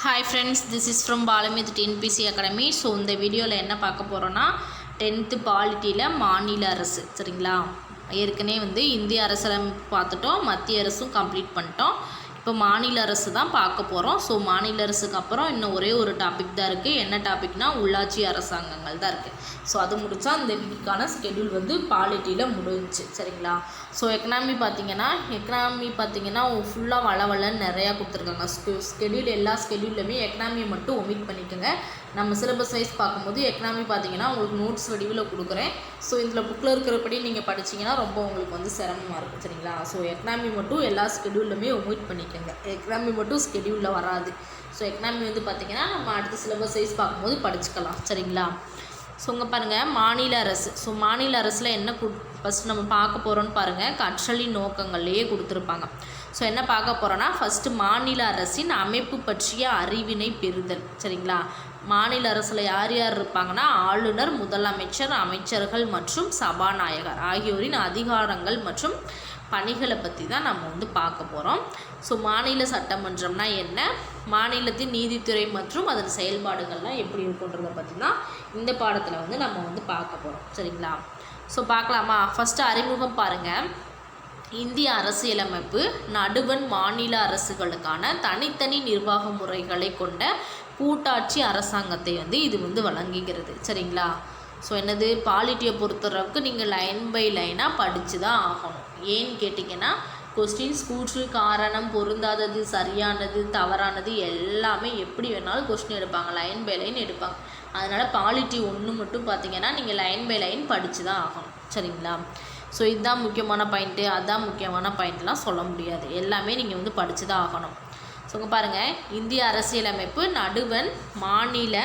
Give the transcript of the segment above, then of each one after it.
Hi friends, this is from Balamith TNPC Academy. So இந்த வீடியோவில் என்ன பார்க்க போகிறோன்னா 10th பாலிட்டியில் மாநில அரசு சரிங்களா. ஏற்கனவே இந்திய அரசியலமைப்பு பார்த்துட்டோம், மத்திய அரசும் கம்ப்ளீட் பண்ணிட்டோம். இப்போ மாநில அரசு தான் பார்க்க போகிறோம். ஸோ மாநில அரசுக்கு அப்புறம் இன்னும் ஒரே ஒரு டாபிக் தான் இருக்குது. என்ன டாபிக்னா உள்ளாட்சி அரசாங்கங்கள் தான் இருக்குது. ஸோ அது முடித்தா இந்த வீக்கான ஸ்கெடியூல் பாலிட்டியில் முடிஞ்சிச்சு சரிங்களா. ஸோ எக்கனாமி பார்த்திங்கன்னா ஃபுல்லாக வளவலன்னு நிறையா கொடுத்துருக்காங்க. ஸ்கெடியூல் எல்லா ஸ்கெடியூல்லையுமே எக்கனாமியை மட்டும் ஒமிட் பண்ணிக்கோங்க. நம்ம சிலபஸ் வைஸ் பார்க்கும்போது எக்கனாமி பார்த்திங்கன்னா உங்களுக்கு நோட்ஸ் வடிவில் கொடுக்குறேன். ஸோ இதில் புக்கில் இருக்கிறபடி நீங்கள் படிச்சிங்கன்னா ரொம்ப உங்களுக்கு சிரமமாக இருக்கும் சரிங்களா. ஸோ எக்கனாமி மட்டும் எல்லா ஸ்கெடியூல்லையுமே ஒமிட் பண்ணிக்கோங்க. எக்கனாமி மட்டும் ஸ்கெடியூலில் வராது. ஸோ எக்கனாமி பார்த்திங்கன்னா நம்ம அடுத்த சிலபஸ் வைஸ் பார்க்கும்போது படிச்சுக்கலாம் சரிங்களா. ஸோ இங்கே பாருங்கள் மாநில அரசு. ஸோ மாநில அரசில் என்ன ஃபஸ்ட்டு நம்ம பார்க்க போகிறோன்னு பாருங்கள், கற்றலின் நோக்கங்கள்லேயே கொடுத்துருப்பாங்க. ஸோ என்ன பார்க்க போகிறோன்னா ஃபஸ்ட்டு மாநில அரசின் அமைப்பு பற்றிய அறிவினை பெறுதல் சரிங்களா. மாநில அரசில் யார் யார் இருப்பாங்கன்னா ஆளுநர், முதலமைச்சர், அமைச்சர்கள் மற்றும் சபாநாயகர் ஆகியோரின் அதிகாரங்கள் மற்றும் பணிகளை பற்றி தான் நம்ம பார்க்க போகிறோம். ஸோ மாநில சட்டமன்றம்னா என்ன, மாநிலத்தின் நீதித்துறை மற்றும் அதன் செயல்பாடுகள்லாம் எப்படி இருக்குன்றதை பற்றி தான் இந்த பாடத்தில் நம்ம பார்க்க போகிறோம் சரிங்களா. ஸோ பார்க்கலாமா. ஃபஸ்ட்டு அறிமுகம் பாருங்கள். இந்திய அரசியலமைப்பு நடுவண் மாநில அரசுகளுக்கான தனித்தனி நிர்வாக முறைகளை கொண்ட கூட்டாட்சி அரசாங்கத்தை இது வழங்குகிறது சரிங்களா. ஸோ என்னது பாலிட்டியை பொறுத்தளவுக்கு நீங்கள் லைன் பை லைனாக படித்து தான் ஆகணும். ஏன்னு கேட்டிங்கன்னா கொஸ்டின்ஸ் கூற்று, காரணம், பொருந்தாதது, சரியானது, தவறானது எல்லாமே எப்படி வேணாலும் கொஸ்டின் எடுப்பாங்க, லைன் பை லைன் எடுப்பாங்க. அதனால் பாலிட்டி ஒன்று மட்டும் பார்த்திங்கன்னா நீங்கள் லைன் பை லைன் படித்து தான் ஆகணும் சரிங்களா. ஸோ இதுதான் முக்கியமான பாயிண்ட்டு, அதுதான் முக்கியமான பாயிண்ட்லாம் சொல்ல முடியாது, எல்லாமே நீங்கள் படித்து தான் ஆகணும். ஸோ இங்கே பாருங்கள், இந்திய அரசியலமைப்பு நடுவண் மாநில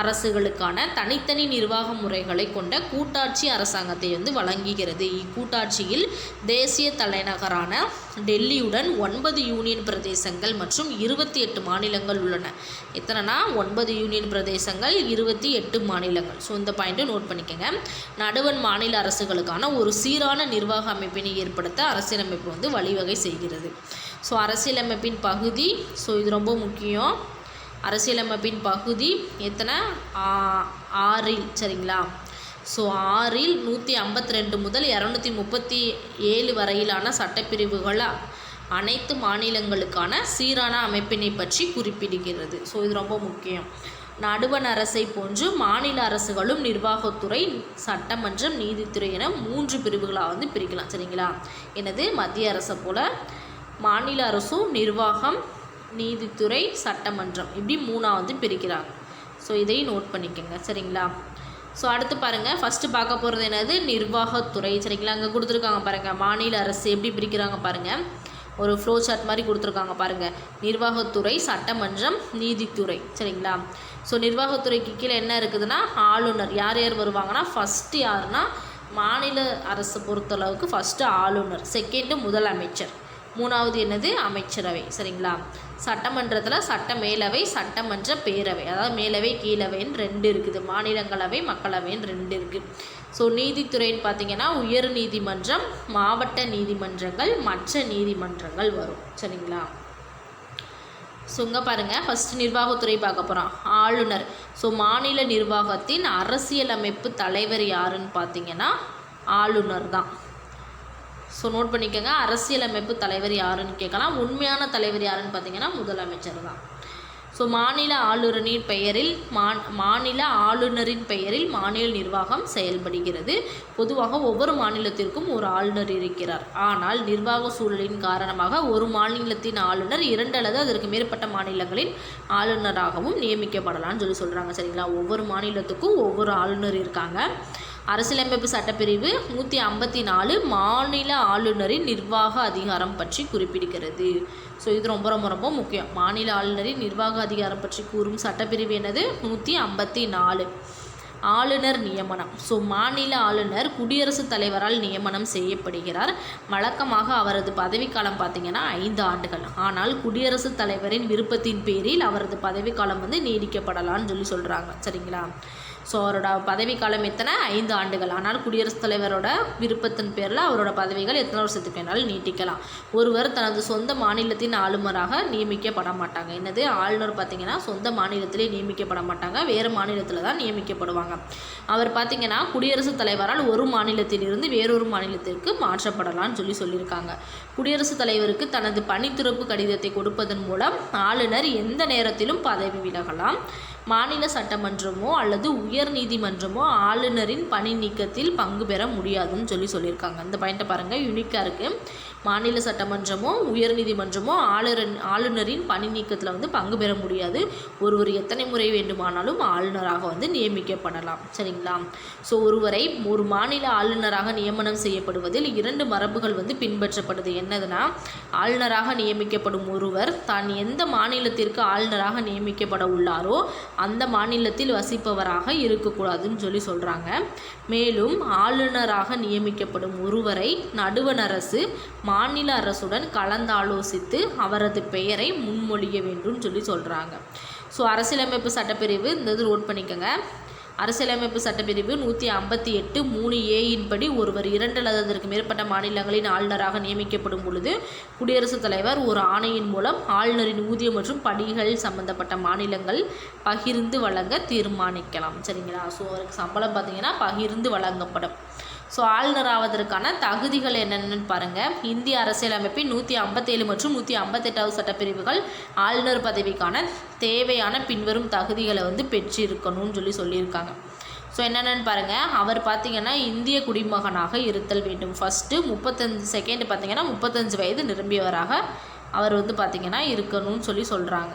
அரசுகளுக்கான தனித்தனி நிர்வாக முறைகளை கொண்ட கூட்டாட்சி அரசாங்கத்தை வழங்குகிறது. இக்கூட்டாட்சியில் தேசிய தலைநகரான டெல்லியுடன் 9 யூனியன் பிரதேசங்கள் மற்றும் 28 மாநிலங்கள் உள்ளன. எத்தனைனா 9 யூனியன் பிரதேசங்கள், 28 மாநிலங்கள். ஸோ இந்த பாயிண்ட்டை நோட் பண்ணிக்கோங்க. நடுவண் மாநில அரசுகளுக்கான ஒரு சீரான நிர்வாக அமைப்பினை ஏற்படுத்த அரசியலமைப்பு வழிவகை செய்கிறது. ஸோ அரசியலமைப்பின் பகுதி, ஸோ இது ரொம்ப முக்கியம். அரசியலமைப்பின் பகுதி எத்தனை 6 சரிங்களா. ஸோ 6 152 முதல் 237 வரையிலான சட்டப்பிரிவுகள் அனைத்து மாநிலங்களுக்கான சீரான அமைப்பினை பற்றி குறிப்பிடுகிறது. ஸோ இது ரொம்ப முக்கியம். நடுவண் அரசை போன்று மாநில அரசுகளும் நிர்வாகத்துறை, சட்டமன்றம், நீதித்துறை என 3 பிரிவுகளாக பிரிக்கலாம் சரிங்களா. எனது மத்திய அரசை போல் மாநில அரசும் நிர்வாகம், நீதித்துறை, சட்டமன்றம் இப்படி 3ஆக பிரிக்கிறாங்க. ஸோ இதையும் நோட் பண்ணிக்கோங்க சரிங்களா. ஸோ அடுத்து பாருங்கள், ஃபஸ்ட்டு பார்க்க போகிறது என்னது நிர்வாகத்துறை சரிங்களா. அங்கே கொடுத்துருக்காங்க பாருங்கள், மாநில அரசு எப்படி பிரிக்கிறாங்க பாருங்கள், ஒரு ஃப்ளோ சார்ட் மாதிரி கொடுத்துருக்காங்க பாருங்கள். நிர்வாகத்துறை, சட்டமன்றம், நீதித்துறை சரிங்களா. ஸோ நிர்வாகத்துறைக்கு கீழே என்ன இருக்குதுன்னா ஆளுநர். யார் யார் வருவாங்கன்னா ஃபஸ்ட்டு யாருன்னா மாநில அரசு பொறுத்தளவுக்கு ஃபஸ்ட்டு ஆளுநர், செகண்டு முதலமைச்சர், 3ஆவது என்னது அமைச்சரவை சரிங்களா. சட்டமன்றத்தில் சட்ட மேலவை, சட்டமன்ற பேரவை, அதாவது மேலவை கீழவைன்னு 2 இருக்குது. மாநிலங்களவை, மக்களவைன்னு 2 இருக்குது. ஸோ நீதித்துறைன்னு பார்த்திங்கன்னா உயர் நீதிமன்றம், மாவட்ட நீதிமன்றங்கள், மற்ற நீதிமன்றங்கள் வரும் சரிங்களா. ஸோ இங்கே பாருங்கள், ஃபஸ்ட்டு நிர்வாகத்துறை பார்க்க போகிறோம். ஆளுநர். ஸோ மாநில நிர்வாகத்தின் அரசியலமைப்பு தலைவர் யாருன்னு பார்த்திங்கன்னா ஆளுநர் தான். ஸோ நோட் பண்ணிக்கோங்க, அரசியலமைப்பு தலைவர் யாருன்னு கேட்கலாம். உண்மையான தலைவர் யாருன்னு பார்த்தீங்கன்னா முதலமைச்சர் தான். ஸோ மாநில ஆளுநரின் பெயரில் மாநில நிர்வாகம் செயல்படுகிறது. பொதுவாக ஒவ்வொரு மாநிலத்திற்கும் ஒரு ஆளுநர் இருக்கிறார். ஆனால் நிர்வாக சூழலின் காரணமாக ஒரு மாநிலத்தின் ஆளுநர் 2 அல்லது அதற்கு மேற்பட்ட மாநிலங்களின் ஆளுநராகவும் நியமிக்கப்படலாம்னு சொல்கிறாங்க சரிங்களா. ஒவ்வொரு மாநிலத்துக்கும் ஒவ்வொரு ஆளுநர் இருக்காங்க. அரசியலமைப்பு சட்டப்பிரிவு 154 மாநில ஆளுநரின் நிர்வாக அதிகாரம் பற்றி குறிப்பிடுகிறது. ஸோ இது ரொம்ப ரொம்ப ரொம்ப முக்கியம். மாநில ஆளுநரின் நிர்வாக அதிகாரம் பற்றி கூறும் சட்டப்பிரிவு என்னது 154. ஆளுநர் நியமனம். ஸோ மாநில ஆளுநர் குடியரசுத் தலைவரால் நியமனம் செய்யப்படுகிறார். வழக்கமாக அவரது பதவிக்காலம் பார்த்திங்கன்னா 5 ஆண்டுகள். ஆனால் குடியரசுத் தலைவரின் விருப்பத்தின் பேரில் அவரது பதவிக்காலம் நீடிக்கப்படலான்னு சொல்கிறாங்க சரிங்களா. ஸோ அவரோட பதவிக்காலம் எத்தனை 5 ஆண்டுகள். ஆனால் குடியரசுத் தலைவரோட விருப்பத்தின் பேரில் அவரோட பதவிகள் எத்தனை வருஷத்துக்கு வேணாலும் நீட்டிக்கலாம். ஒருவர் தனது சொந்த மாநிலத்தின் ஆளுநராக நியமிக்கப்பட மாட்டாங்க. என்னது ஆளுநர் பார்த்திங்கன்னா சொந்த மாநிலத்திலே நியமிக்கப்பட மாட்டாங்க, வேறு மாநிலத்தில் தான் நியமிக்கப்படுவாங்க. அவர் பார்த்திங்கன்னா குடியரசுத் தலைவரால் ஒரு மாநிலத்திலிருந்து வேறொரு மாநிலத்திற்கு மாற்றப்படலாம்னு சொல்லியிருக்காங்க. குடியரசுத் தலைவருக்கு தனது பணித்துறப்பு கடிதத்தை கொடுப்பதன் மூலம் ஆளுநர் எந்த நேரத்திலும் பதவி விலகலாம். மாநில சட்டமன்றமோ அல்லது உயர் நீதிமன்றமோ ஆளுநரின் பணி நீக்கத்தில் பங்கு பெற முடியாதுன்னு சொல்லியிருக்காங்க. இந்த பாயிண்ட்டை பாருங்கள், யூனிக்காக இருக்குது. மாநில சட்டமன்றமோ உயர் நீதிமன்றமோ ஆளுநரின் பணி நீக்கத்தில் பங்கு பெற முடியாது. ஒருவர் எத்தனை முறை வேண்டுமானாலும் ஆளுநராக நியமிக்கப்படலாம். சரிங்களா? ஸோ ஒருவரை ஒரு மாநில ஆளுநராக நியமனம் செய்யப்படுவதில் 2 மரபுகள் பின்பற்றப்படுது. என்னதுன்னா, ஆளுநராக நியமிக்கப்படும் ஒருவர் தான் எந்த மாநிலத்திற்கு ஆளுநராக நியமிக்கப்பட உள்ளாரோ அந்த மாநிலத்தில் வசிப்பவராக இருக்கக்கூடாதுன்னு சொல்கிறாங்க. மேலும் ஆளுநராக நியமிக்கப்படும் ஒருவரை நடுவண் அரசு மாநில அரசுடன் கலந்தாலோசித்து அவரது பெயரை முன்மொழிய வேண்டும் சொல்கிறாங்க. ஸோ அரசியலமைப்பு சட்டப்பிரிவு இந்த இது நோட் பண்ணிக்கோங்க. அரசியலமைப்பு சட்டப்பிரிவு 158(3)A படி ஒருவர் 2 அல்லது அதற்கு மேற்பட்ட மாநிலங்களின் ஆளுநராக நியமிக்கப்படும் பொழுது குடியரசுத் தலைவர் ஒரு ஆணையின் மூலம் ஆளுநரின் ஊதியம் மற்றும் படிகள் சம்பந்தப்பட்ட மாநிலங்கள் பகிர்ந்து வழங்க தீர்மானிக்கலாம். சரிங்களா? ஸோ அவருக்கு சம்பளம் பார்த்திங்கன்னா பகிர்ந்து வழங்கப்படும். ஸோ ஆளுநர் ஆவதற்கான தகுதிகள் என்னென்னு பாருங்கள். இந்திய அரசியலமைப்பின் 157 மற்றும் 158வது சட்டப்பிரிவுகள் ஆளுநர் பதவிக்கான தேவையான பின்வரும் தகுதிகளை பெற்றிருக்கணும்னு சொல்லியிருக்காங்க. ஸோ என்னென்னு பாருங்கள். அவர் பார்த்திங்கன்னா இந்திய குடிமகனாக இருத்தல் வேண்டும். ஃபஸ்ட்டு 35 பார்த்திங்கன்னா 35 வயது நிரம்பியவராக அவர் பார்த்திங்கன்னா இருக்கணும்னு சொல்கிறாங்க.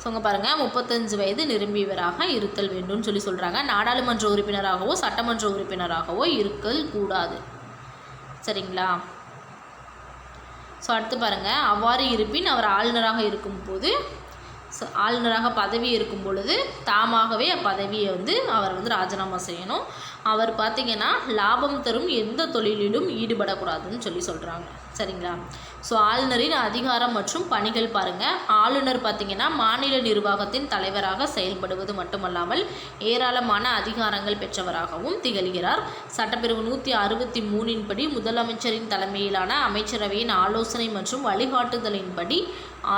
ஸோ பாருங்கள், 35 வயது நிரம்பியவராக இருத்தல் வேண்டும்னு சொல்கிறாங்க. நாடாளுமன்ற உறுப்பினராகவோ சட்டமன்ற உறுப்பினராகவோ இருக்கல் கூடாது. சரிங்களா? ஸோ அடுத்து பாருங்கள், அவ்வாறு இருப்பின் அவர் ஆளுநராக இருக்கும்போது ஆளுநராக பதவி இருக்கும் பொழுது தாமாகவே அப்பதவியை அவர் ராஜினாமா செய்யணும். அவர் பார்த்திங்கன்னா லாபம் தரும் எந்த தொழிலிலும் ஈடுபடக்கூடாதுன்னு சொல்கிறாங்க. சரிங்களா? ஸோ ஆளுநரின் அதிகாரம் மற்றும் பணிகள் பாருங்கள். ஆளுநர் பார்த்திங்கன்னா மாநில நிர்வாகத்தின் தலைவராக செயல்படுவது மட்டுமல்லாமல் ஏராளமான அதிகாரங்கள் பெற்றவராகவும் திகழ்கிறார். சட்டப்பிரிவு 163 படி முதலமைச்சரின் தலைமையிலான அமைச்சரவையின் ஆலோசனை மற்றும் வழிகாட்டுதலின்படி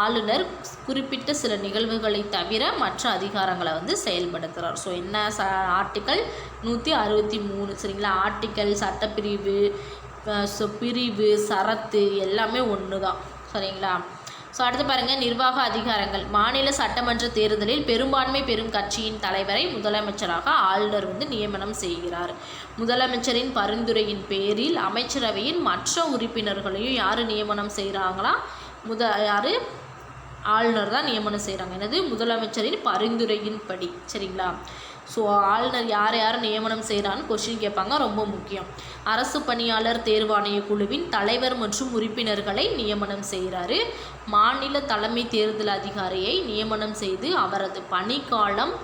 ஆளுநர் குறிப்பிட்ட சில நிகழ்வுகளை தவிர மற்ற அதிகாரங்களை செயல்படுத்துகிறார். ஸோ என்ன ஆர்டிக்கல் 163. சரிங்களா? ஆர்டிக்கல், சட்டப்பிரிவு, பிரிவு, சரத்து எல்லாமே ஒன்று தான். சரிங்களா? ஸோ அடுத்து பாருங்கள், நிர்வாக அதிகாரங்கள். மாநில சட்டமன்ற தேர்தலில் பெரும்பான்மை பெறும் கட்சியின் தலைவரை முதலமைச்சராக ஆளுநர் நியமனம் செய்கிறார். முதலமைச்சரின் பரிந்துரையின் பேரில் அமைச்சரவையின் மற்ற உறுப்பினர்களையும் யார் நியமனம் செய்கிறாங்களா? ஆளுநர் தான் நியமனம் செய்கிறாங்க. என்னது? முதலமைச்சரின் பரிந்துரையின் படி. சரிங்களா? ஸோ ஆளுநர் யார் நியமனம் செய்கிறான்னு கொஸ்டின் கேட்பாங்க, ரொம்ப முக்கியம். அரசு பணியாளர் தேர்வாணைய குழுவின் தலைவர் மற்றும் உறுப்பினர்களை நியமனம் செய்கிறாரு. மாநில தலைமை தேர்தல் அதிகாரியை நியமனம் செய்து அவரது பணிக்காலம்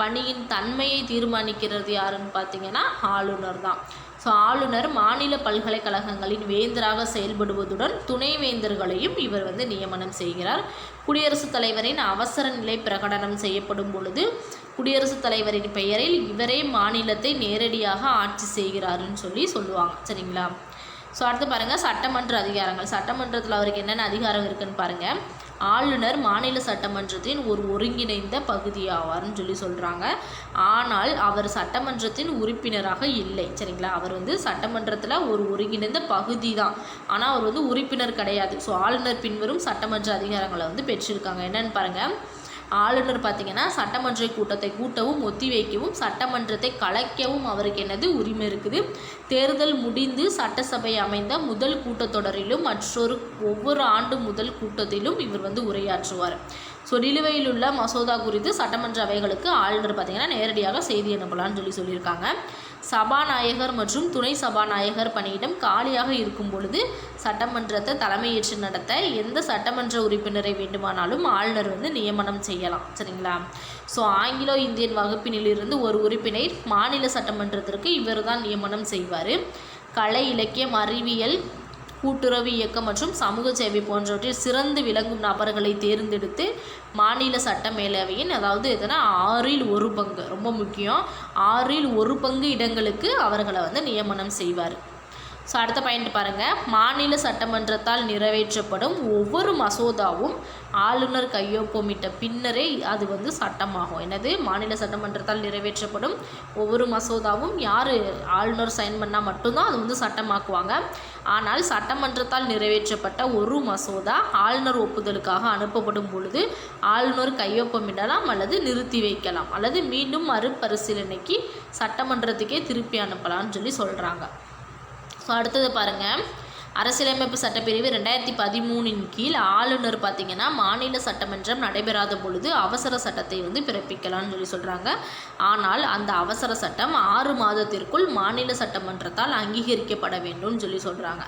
பணியின் தன்மையை தீர்மானிக்கிறது யாருன்னு பார்த்திங்கன்னா ஆளுநர் தான். ஸோ ஆளுநர் மாநில பல்கலைக்கழகங்களின் வேந்தராக செயல்படுவதுடன் துணைவேந்தர்களையும் இவர் நியமனம் செய்கிறார். குடியரசுத் தலைவரின் அவசர நிலை பிரகடனம் செய்யப்படும் பொழுது குடியரசுத் தலைவரின் பெயரில் இவரே மாநிலத்தை நேரடியாக ஆட்சி செய்கிறாருன்னு சொல்லுவாங்க. சரிங்களா? ஸோ அடுத்து பாருங்கள், சட்டமன்ற அதிகாரங்கள். சட்டமன்றத்தில் அவருக்கு என்னென்ன அதிகாரம் இருக்குதுன்னு பாருங்கள். ஆளுநர் மாநில சட்டமன்றத்தின் ஒரு ஒருங்கிணைந்த பகுதியாவார்னு சொல்கிறாங்க. ஆனால் அவர் சட்டமன்றத்தின் உறுப்பினராக இல்லை. சரிங்களா? அவர் சட்டமன்றத்தில் ஒரு ஒருங்கிணைந்த பகுதி தான், ஆனால் அவர் உறுப்பினர் கிடையாது. ஸோ ஆளுநர் பின்வரும் சட்டமன்ற அதிகாரங்களை பெற்றிருக்காங்க. என்னென்னு பாருங்கள். ஆளுநர் பார்த்திங்கன்னா சட்டமன்ற கூட்டத்தை கூட்டவும் ஒத்திவைக்கவும் சட்டமன்றத்தை கலைக்கவும் அவருக்கு என்னது உரிமை இருக்குது. தேர்தல் முடிந்து சட்டசபை அமைந்த முதல் கூட்டத்தொடரிலும் ஒவ்வொரு ஆண்டு முதல் கூட்டத்திலும் இவர் உரையாற்றுவார். ஸோ நிலுவையில் உள்ள மசோதா குறித்து சட்டமன்ற அவைகளுக்கு ஆளுநர் பார்த்திங்கன்னா நேரடியாக செய்தி அனுப்பலான்னு சொல்லியிருக்காங்க. சபாநாயகர் மற்றும் துணை சபாநாயகர் பணியிடம் காலியாக இருக்கும் பொழுது சட்டமன்றத்தை தலைமையேற்று நடத்த எந்த சட்டமன்ற உறுப்பினரை வேண்டுமானாலும் ஆளுநர் நியமனம் செய்யலாம். சரிங்களா? ஸோ ஆங்கிலோ இந்தியன் வகுப்பினிலிருந்து ஒரு உறுப்பினர் மாநில சட்டமன்றத்திற்கு இவர் தான் நியமனம் செய்வார். கலை, இலக்கியம், அறிவியல், கூட்டுறவு இயக்கம் மற்றும் சமூக சேவை போன்றவற்றில் சிறந்து விளங்கும் நபர்களை தேர்ந்தெடுத்து மாநில சட்ட மேலவையின், அதாவது எதனா 1/6 ரொம்ப முக்கியம், 1/6 இடங்களுக்கு அவர்களை வந்து நியமனம் செய்வார். ஸோ அடுத்த பாயிண்ட் பாருங்கள். மாநில சட்டமன்றத்தால் நிறைவேற்றப்படும் ஒவ்வொரு மசோதாவும் ஆளுநர் கையொப்பமிட்ட பின்னரே அது வந்து சட்டமாகும். என்னது? மாநில சட்டமன்றத்தால் நிறைவேற்றப்படும் ஒவ்வொரு மசோதாவும் யார் ஆளுநர் சைன் பண்ணால் மட்டும்தான் அது வந்து சட்டமாக்குவாங்க. ஆனால் சட்டமன்றத்தால் நிறைவேற்றப்பட்ட ஒரு மசோதா ஆளுநர் ஒப்புதலுக்காக அனுப்பப்படும் பொழுது ஆளுநர் கையொப்பமிடலாம் அல்லது நிறுத்தி வைக்கலாம் அல்லது மீண்டும் மறுபரிசீலனைக்கு சட்டமன்றத்துக்கே திருப்பி அனுப்பலாம்னு சொல்லி சொல்கிறாங்க. ஸோ அடுத்தது பாருங்கள். அரசியலமைப்பு சட்டப்பிரிவு 2013 கீழ் ஆளுநர் பார்த்திங்கன்னா மாநில சட்டமன்றம் நடைபெறாத பொழுது அவசர சட்டத்தை வந்து பிறப்பிக்கலாம்னு சொல்லி சொல்கிறாங்க. ஆனால் அந்த அவசர சட்டம் 6 மாதத்திற்குள் மாநில சட்டமன்றத்தால் அங்கீகரிக்கப்பட வேண்டும்னு சொல்லி சொல்கிறாங்க.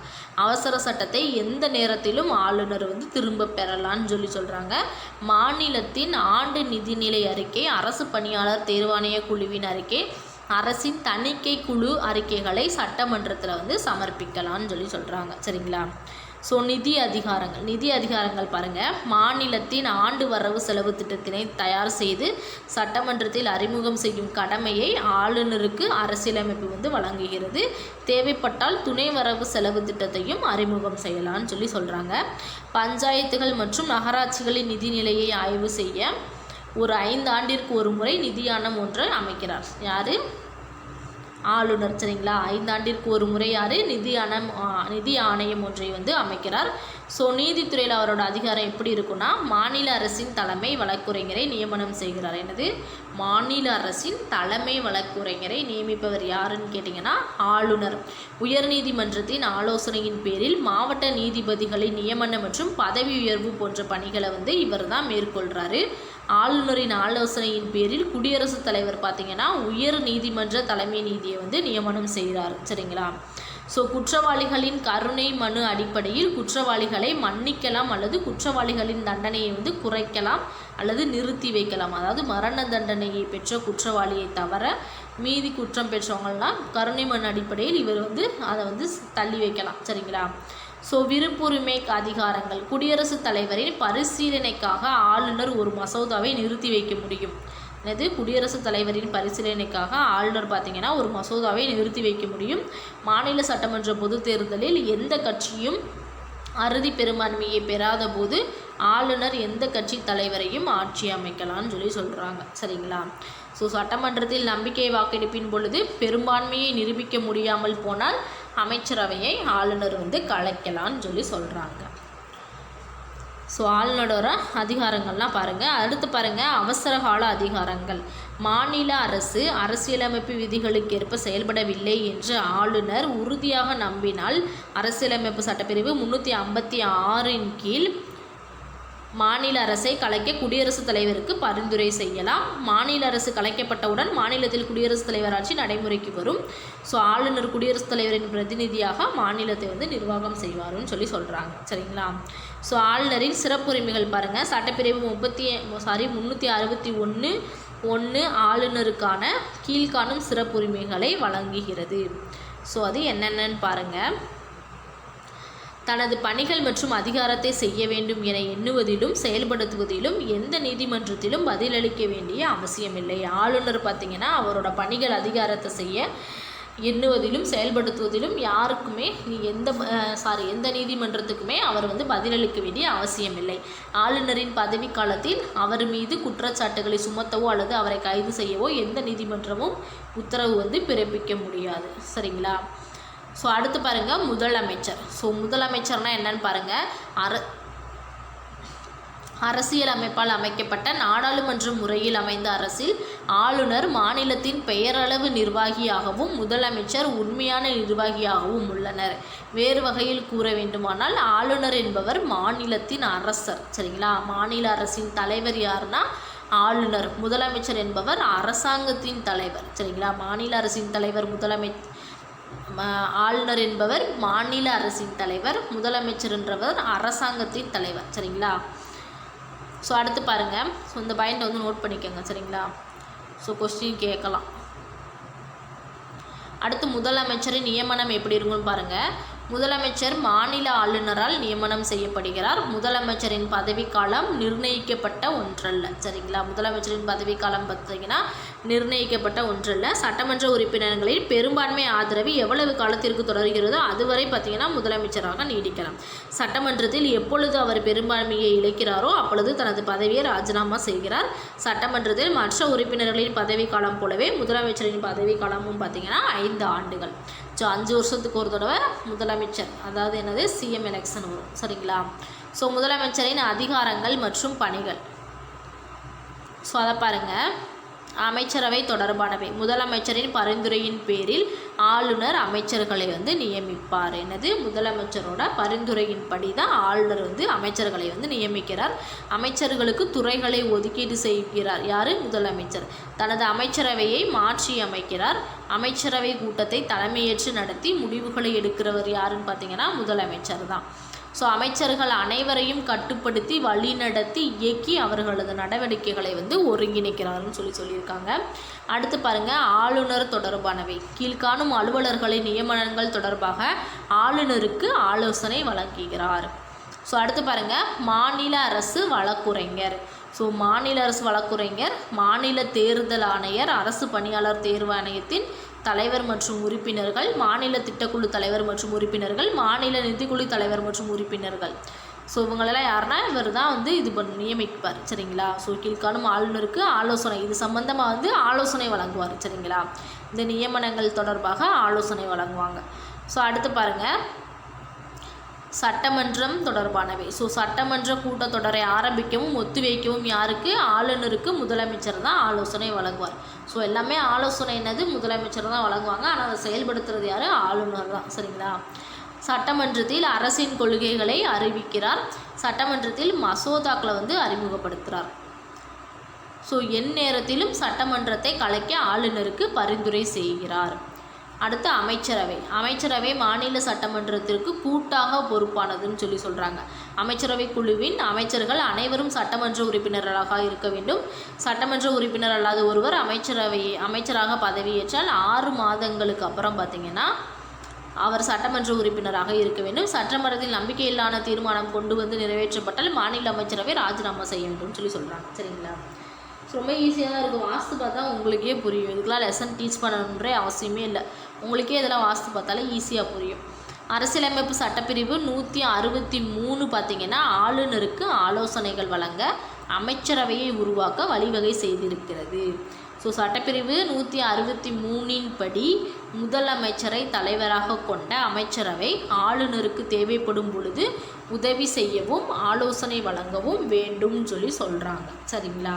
அவசர சட்டத்தை எந்த நேரத்திலும் ஆளுநர் வந்து திரும்ப பெறலான்னு சொல்லி சொல்கிறாங்க. மாநிலத்தின் ஆண்டு நிதிநிலை அறிக்கை, அரசு பணியாளர் தேர்வாணைய குழுவின் அறிக்கை, அரசின் தணிக்கை குழு அறிக்கைகளை சட்டமன்றத்தில் வந்து சமர்ப்பிக்கலாம்னு சொல்லி சொல்கிறாங்க. சரிங்களா? ஸோ நிதி அதிகாரங்கள் பாருங்கள். மாநிலத்தின் ஆண்டு வரவு செலவு திட்டத்தினை தயார் செய்து சட்டமன்றத்தில் அறிமுகம் செய்யும் கடமையை ஆளுநருக்கு அரசியலமைப்பு வந்து வழங்குகிறது. தேவைப்பட்டால் துணை வரவு செலவு திட்டத்தையும் அறிமுகம் செய்யலாம்னு சொல்லி சொல்கிறாங்க. பஞ்சாயத்துகள் மற்றும் நகராட்சிகளின் நிதிநிலையை ஆய்வு செய்ய ஒரு 5 ஆண்டிற்கு ஒரு முறை நிதியானம் ஒன்றை அமைக்கிறார். யார்? ஆளுநர். சரிங்களா? 5 ஆண்டிற்கு ஒரு முறை யார்? நிதி ஆணையம் ஒன்றை வந்து அமைக்கிறார். ஸோ நீதித்துறையில் அவரோட அதிகாரம் எப்படி இருக்குன்னா, மாநில அரசின் தலைமை வழக்குரைஞரை நியமனம் செய்கிறார். என்னது? மாநில அரசின் தலைமை வழக்குரைஞரை நியமிப்பவர் யாருன்னு கேட்டிங்கன்னா ஆளுநர். உயர்நீதிமன்றத்தின் ஆலோசனையின் பேரில் மாவட்ட நீதிபதிகளின் நியமனம் மற்றும் பதவி உயர்வு போன்ற பணிகளை வந்து இவர் தான் மேற்கொள்கிறாரு. ஆளுநரின் ஆலோசனையின் பேரில் குடியரசுத் தலைவர் பார்த்திங்கன்னா உயர் நீதிமன்ற தலைமை நீதியை வந்து நியமனம் செய்கிறார். சரிங்களா? ஸோ குற்றவாளிகளின் கருணை மனு அடிப்படையில் குற்றவாளிகளை மன்னிக்கலாம் அல்லது குற்றவாளிகளின் தண்டனையை வந்து குறைக்கலாம் அல்லது நிறுத்தி வைக்கலாம். அதாவது மரண தண்டனையை பெற்ற குற்றவாளியை தவிர மீதி குற்றம் பெற்றவங்கள்லாம் கருணை மனு அடிப்படையில் இவர் வந்து அதை வந்து தள்ளி வைக்கலாம். சரிங்களா? ஸோ விருப்புரிமை அதிகாரங்கள். குடியரசுத் தலைவரின் பரிசீலனைக்காக ஆளுநர் ஒரு மசோதாவை நிறுத்தி வைக்க முடியும். என்னது? குடியரசுத் தலைவரின் பரிசீலனைக்காக ஆளுநர் பார்த்திங்கன்னா ஒரு மசோதாவை நிறுத்தி வைக்க முடியும். மாநில சட்டமன்ற பொது தேர்தலில் எந்த கட்சியும் அறுதி பெரும்பான்மையை பெறாத போது ஆளுநர் எந்த கட்சி தலைவரையும் ஆட்சி அமைக்கலாம்னு சொல்லி சொல்கிறாங்க. சரிங்களா? ஸோ சட்டமன்றத்தில் நம்பிக்கை வாக்கெடுப்பின் பொழுது பெரும்பான்மையை நிரூபிக்க முடியாமல் போனால் அமைச்சரவையை ஆளுநர் வந்து கலைக்கலாம்னு சொல்லி சொல்கிறாங்க. ஸோ ஆளுநரோட அதிகாரங்கள்லாம் பாருங்கள். அடுத்து பாருங்கள் அவசரகால அதிகாரங்கள். மாநில அரசு அரசியலமைப்பு விதிகளுக்கேற்ப செயல்படவில்லை என்று ஆளுநர் உறுதியாக நம்பினால் அரசியலமைப்பு சட்டப்பிரிவு 356 கீழ் மாநில அரசை கலைக்க குடியரசுத் தலைவருக்கு பரிந்துரை செய்யலாம். மாநில அரசு கலைக்கப்பட்டவுடன் மாநிலத்தில் குடியரசுத் தலைவர் ஆட்சி நடைமுறைக்கு வரும். ஸோ ஆளுநர் குடியரசுத் தலைவரின் பிரதிநிதியாக மாநிலத்தை வந்து நிர்வாகம் செய்வாருன்னு சொல்லி சொல்கிறாங்க. சரிங்களா? ஸோ ஆளுநரின் சிறப்புரிமைகள் பாருங்கள். சட்டப்பிரிவு 361(1) ஆளுநருக்கான கீழ்காணும் சிறப்புரிமைகளை வழங்குகிறது. ஸோ அது என்னென்னு பாருங்கள். தனது பணிகள் மற்றும் அதிகாரத்தை செய்ய வேண்டும் என எண்ணுவதிலும் செயல்படுத்துவதிலும் எந்த நீதிமன்றத்திலும் பதிலளிக்க வேண்டிய அவசியமில்லை. ஆளுநர் பார்த்திங்கன்னா அவரோட பணிகள் அதிகாரத்தை செய்ய எண்ணுவதிலும் செயல்படுத்துவதிலும் யாருக்குமே எந்த நீதிமன்றத்துக்குமே அவர் வந்து பதிலளிக்க வேண்டிய அவசியமில்லை. ஆளுநரின் பதவி காலத்தில் அவர் மீது குற்றச்சாட்டுகளை சுமத்தவோ அல்லது அவரை கைது செய்யவோ எந்த நீதிமன்றமும் உத்தரவு வந்து பிறப்பிக்க முடியாது. சரிங்களா? ஸோ அடுத்து பாருங்கள் முதலமைச்சர். ஸோ முதலமைச்சர்னால் என்னன்னு பாருங்கள். அரசியல் அமைப்பால் அமைக்கப்பட்ட நாடாளுமன்ற முறையில் அமைந்த அரசில் ஆளுநர் மாநிலத்தின் பெயரளவு நிர்வாகியாகவும் முதலமைச்சர் உண்மையான நிர்வாகியாகவும் உள்ளனர். வேறு வகையில் கூற வேண்டுமானால் ஆளுநர் என்பவர் மாநிலத்தின் அரசர். சரிங்களா? மாநில அரசின் தலைவர் யாருன்னா ஆளுநர். முதலமைச்சர் என்பவர் அரசாங்கத்தின் தலைவர். சரிங்களா? மாநில அரசின் தலைவர் ஆளுநர் என்பவர் மாநில அரசின் தலைவர், முதலமைச்சர் என்றவர் அரசாங்கத்தின் தலைவர். சரிங்களா? ஸோ அடுத்து பாருங்கள். ஸோ இந்த பாயிண்ட்டை வந்து நோட் பண்ணிக்கோங்க. சரிங்களா? ஸோ கொஸ்டின் கேட்கலாம். அடுத்து முதலமைச்சரின் நியமனம் எப்படி இருக்குன்னு பாருங்கள். முதலமைச்சர் மாநில ஆளுநரால் நியமனம் செய்யப்படுகிறார். முதலமைச்சரின் பதவிக்காலம் நிர்ணயிக்கப்பட்ட ஒன்றல்ல. சரிங்களா, முதலமைச்சரின் பதவிக்காலம் பார்த்தீங்கன்னா நிர்ணயிக்கப்பட்ட ஒன்றல்ல. சட்டமன்ற உறுப்பினர்களின் பெரும்பான்மை ஆதரவு எவ்வளவு காலத்திற்கு தொடர்கிறதோ அதுவரை பார்த்தீங்கன்னா முதலமைச்சராக நீடிக்கலாம். சட்டமன்றத்தில் எப்பொழுது அவர் பெரும்பான்மையை இழக்கிறாரோ அப்பொழுது தனது பதவியை ராஜினாமா செய்கிறார். சட்டமன்றத்தில் மற்ற உறுப்பினர்களின் பதவிக்காலம் போலவே முதலமைச்சரின் பதவிக்காலமும் பார்த்தீங்கன்னா 5 ஆண்டுகள். 5 வருஷத்துக்கு ஒரு தடவை முதலமைச்சர், அதாவது என்னது சிஎம் எலெக்ஷன் வரும். சரிங்களா, ஸோ முதலமைச்சரின் அதிகாரங்கள் மற்றும் பணிகள். ஸோ அதை பாருங்கள். அமைச்சரவை தொடர்பானவை. முதலமைச்சரின் பரிந்துரையின் பேரில் ஆளுநர் அமைச்சர்களை நியமிப்பார். என்னது, முதலமைச்சரோட பரிந்துரையின் படி தான் ஆளுநர் அமைச்சர்களை நியமிக்கிறார். அமைச்சர்களுக்கு துறைகளை ஒதுக்கீடு செய்கிறார். யார்? முதலமைச்சர். தனது அமைச்சரவையை மாற்றி அமைக்கிறார். அமைச்சரவை கூட்டத்தை தலைமையேற்று நடத்தி முடிவுகளை எடுக்கிறவர் யாருன்னு பார்த்தீங்கன்னா முதலமைச்சர் தான். ஸோ அமைச்சர்கள் அனைவரையும் கட்டுப்படுத்தி வழிநடத்தி இயக்கி அவர்களது நடவடிக்கைகளை ஒருங்கிணைக்கிறாருன்னு சொல்லியிருக்காங்க. அடுத்து பாருங்கள், ஆளுநர் தொடர்பானவை. கீழ்காணும் அலுவலர்களின் நியமனங்கள் தொடர்பாக ஆளுநருக்கு ஆலோசனை வழங்குகிறார். ஸோ அடுத்து பாருங்கள், மாநில அரசு வழக்குரைஞர். ஸோ மாநில அரசு வழக்குரைஞர் மாநில தேர்தல் ஆணையர், அரசு பணியாளர் தேர்வு ஆணையத்தின் தலைவர் மற்றும் உறுப்பினர்கள், மாநில திட்டக்குழு தலைவர் மற்றும் உறுப்பினர்கள், மாநில நிதிக்குழு தலைவர் மற்றும் உறுப்பினர்கள். ஸோ இவங்களெல்லாம் யாருன்னா இவர் தான் இது நியமிப்பார். சரிங்களா, ஸோ கீழ்காணும் ஆளுநருக்கு ஆலோசனை, இது சம்பந்தமாக ஆலோசனை வழங்குவார். சரிங்களா, இந்த நியமனங்கள் தொடர்பாக ஆலோசனை வழங்குவாங்க. ஸோ அடுத்து பாருங்கள், சட்டமன்றம் தொடர்பானவை. ஸோ சட்டமன்ற கூட்டத்தொடரை ஆரம்பிக்கவும் ஒத்திவைக்கவும் யாருக்கு? ஆளுநருக்கு. முதலமைச்சர் தான் ஆலோசனை வழங்குவார். ஸோ எல்லாமே ஆலோசனை என்னது முதலமைச்சர் தான் வழங்குவாங்க. ஆனால் அதை செயல்படுத்துறது யார்? ஆளுநர் தான். சரிங்களா, சட்டமன்றத்தில் அரசின் கொள்கைகளை அறிவிக்கிறார். சட்டமன்றத்தில் மசோதாக்களை அறிமுகப்படுத்துகிறார். ஸோ எந்நேரத்திலும் சட்டமன்றத்தை கலைக்க ஆளுநருக்கு பரிந்துரை செய்கிறார். அடுத்து அமைச்சரவை. அமைச்சரவை மாநில சட்டமன்றத்திற்கு கூட்டாக பொறுப்பானதுன்னு சொல்கிறாங்க. அமைச்சரவை குழுவின் அமைச்சர்கள் அனைவரும் சட்டமன்ற உறுப்பினர்களாக இருக்க வேண்டும். சட்டமன்ற உறுப்பினர் அல்லாத ஒருவர் அமைச்சராக பதவியேற்றால் 6 மாதங்களுக்கு அப்புறம் பார்த்திங்கன்னா அவர் சட்டமன்ற உறுப்பினராக இருக்க வேண்டும். சட்டமன்றத்தில் நம்பிக்கையில்லான தீர்மானம் கொண்டு நிறைவேற்றப்பட்டால் மாநில அமைச்சரவை ராஜினாமா செய்ய வேண்டும்னு சொல்கிறாங்க. சரிங்களா, ரொம்ப ஈஸியாக தான் இருக்குது. வாஸ்து பார்த்தா உங்களுக்கே புரியும். இதுக்கெலாம் லெசன் டீச் பண்ணணுன்ற அவசியமே இல்லை. உங்களுக்கே இதெல்லாம் வாஸ்து பார்த்தாலே ஈஸியாக புரியும். அரசியலமைப்பு சட்டப்பிரிவு 163 பார்த்திங்கன்னா ஆளுநருக்கு ஆலோசனைகள் வழங்க அமைச்சரவையை உருவாக்க வழிவகை செய்திருக்கிறது. ஸோ சட்டப்பிரிவு 163 படி முதலமைச்சரை தலைவராக கொண்ட அமைச்சரவை ஆளுநருக்கு தேவைப்படும் பொழுது உதவி செய்யவும் ஆலோசனை வழங்கவும் வேண்டும் சொல்கிறாங்க. சரிங்களா,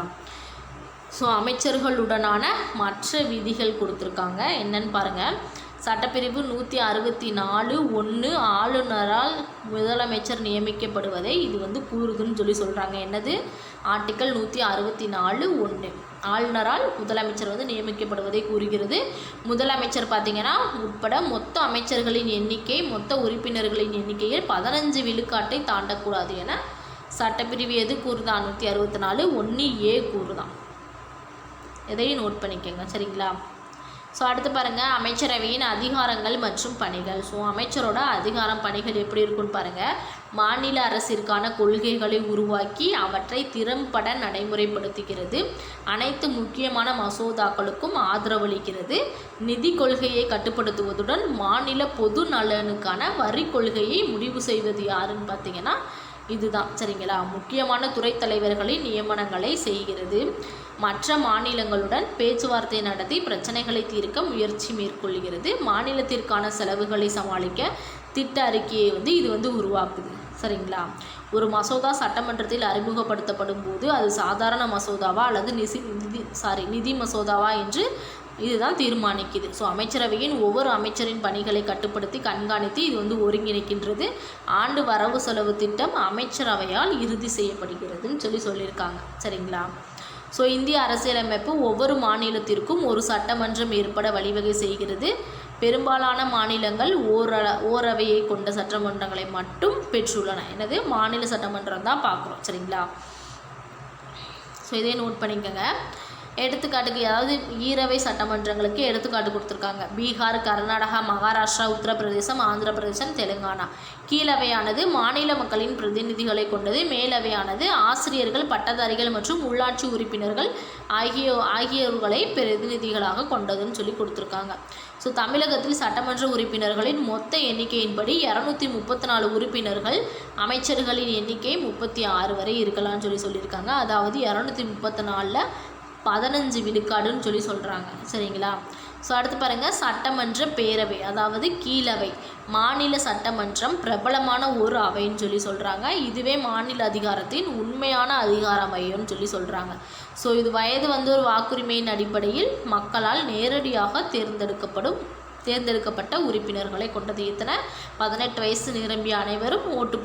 ஸோ அமைச்சர்களுடனான மற்ற விதிகள் கொடுத்துருக்காங்க. என்னன்னு பாருங்கள். சட்டப்பிரிவு 164(1) ஆளுநரால் முதலமைச்சர் நியமிக்கப்படுவதை இது கூறுதுன்னு சொல்கிறாங்க. என்னது? ஆர்டிக்கல் 164(1) ஆளுநரால் முதலமைச்சர் நியமிக்கப்படுவதை கூறுகிறது. முதலமைச்சர் பார்த்திங்கன்னா உட்பட மொத்த அமைச்சர்களின் எண்ணிக்கை மொத்த உறுப்பினர்களின் எண்ணிக்கையில் 15 விழுக்காட்டை தாண்டக்கூடாது என சட்டப்பிரிவு எது கூறுதான்? 164(1)A கூறுதான். எதையும் நோட் பண்ணிக்கோங்க. சரிங்களா, ஸோ அடுத்து பாருங்கள், அமைச்சரவையின் அதிகாரங்கள் மற்றும் பணிகள். ஸோ அமைச்சரோட அதிகாரம் பணிகள் எப்படி இருக்குன்னு பாருங்கள். மாநில அரசிற்கான கொள்கைகளை உருவாக்கி அவற்றை திறம்பட நடைமுறைப்படுத்துகிறது. அனைத்து முக்கியமான மசோதாக்களுக்கும் ஆதரவளிக்கிறது. நிதி கொள்கையை கட்டுப்படுத்துவதுடன் மாநில பொது நலனுக்கான வரி கொள்கையை முடிவு செய்வது யாருன்னு பார்த்தீங்கன்னா இதுதான். சரிங்களா, முக்கியமான துறை தலைவர்களின் நியமனங்களை செய்கிறது. மற்ற மாநிலங்களுடன் பேச்சுவார்த்தை நடத்தி பிரச்சனைகளை தீர்க்க முயற்சி மேற்கொள்கிறது. மாநிலத்திற்கான செலவுகளை சமாளிக்க திட்ட அறிக்கையை இது உருவாக்குது. சரிங்களா, ஒரு மசோதா சட்டமன்றத்தில் அறிமுகப்படுத்தப்படும் போது அது சாதாரண மசோதாவா அல்லது நிதி மசோதாவா என்று இதுதான் தீர்மானிக்குது. ஸோ அமைச்சரவையின் ஒவ்வொரு அமைச்சரின் பணிகளை கட்டுப்படுத்தி கண்காணித்து இது ஒருங்கிணைக்கின்றது. ஆண்டு வரவு செலவு திட்டம் அமைச்சரவையால் இறுதி செய்யப்படுகிறதுன்னு சொல்லியிருக்காங்க. சரிங்களா, ஸோ இந்திய அரசியலமைப்பு ஒவ்வொரு மாநிலத்திற்கும் ஒரு சட்டமன்றம் ஏற்பட வழிவகை செய்கிறது. பெரும்பாலான மாநிலங்கள் ஓரவையை கொண்ட சட்டமன்றங்களை மட்டும் பெற்றுள்ளன. என்னது? மாநில சட்டமன்றம் தான் பார்க்குறோம். சரிங்களா, ஸோ இதே நோட் பண்ணிக்கோங்க. எடுத்துக்காட்டுக்கு அதாவது ஈரவை சட்டமன்றங்களுக்கு எடுத்துக்காட்டு கொடுத்துருக்காங்க. பீகார், கர்நாடகா, மகாராஷ்டிரா, உத்தரப்பிரதேசம், ஆந்திர பிரதேசம், தெலுங்கானா. கீழவையானது மாநில மக்களின் பிரதிநிதிகளை கொண்டது. மேலவையானது ஆசிரியர்கள், பட்டதாரிகள் மற்றும் உள்ளாட்சி உறுப்பினர்கள் ஆகியோர்களை பிரதிநிதிகளாக கொண்டதுன்னு சொல்லி கொடுத்துருக்காங்க. ஸோ தமிழகத்தில் சட்டமன்ற உறுப்பினர்களின் மொத்த எண்ணிக்கையின்படி 234 உறுப்பினர்கள், அமைச்சர்களின் எண்ணிக்கை 36 வரை இருக்கலாம்னு சொல்லியிருக்காங்க. அதாவது 234ல் 15 விழுக்காடுன்னு சொல்கிறாங்க. சரிங்களா? ஸோ அடுத்து பாருங்கள், சட்டமன்ற பேரவை அதாவது கீழவை. மாநில சட்டமன்றம் பிரபலமான ஒரு அவைன்னு சொல்கிறாங்க. இதுவே மாநில அதிகாரத்தின் உண்மையான அதிகார மையம்னு சொல்கிறாங்க. ஸோ இது வயது ஒரு வாக்குரிமையின் அடிப்படையில் மக்களால் நேரடியாக தேர்ந்தெடுக்கப்பட்ட உறுப்பினர்களை கொண்டது. இத்தனை 18 வயசு நிரம்பிய அனைவரும் ஓட்டு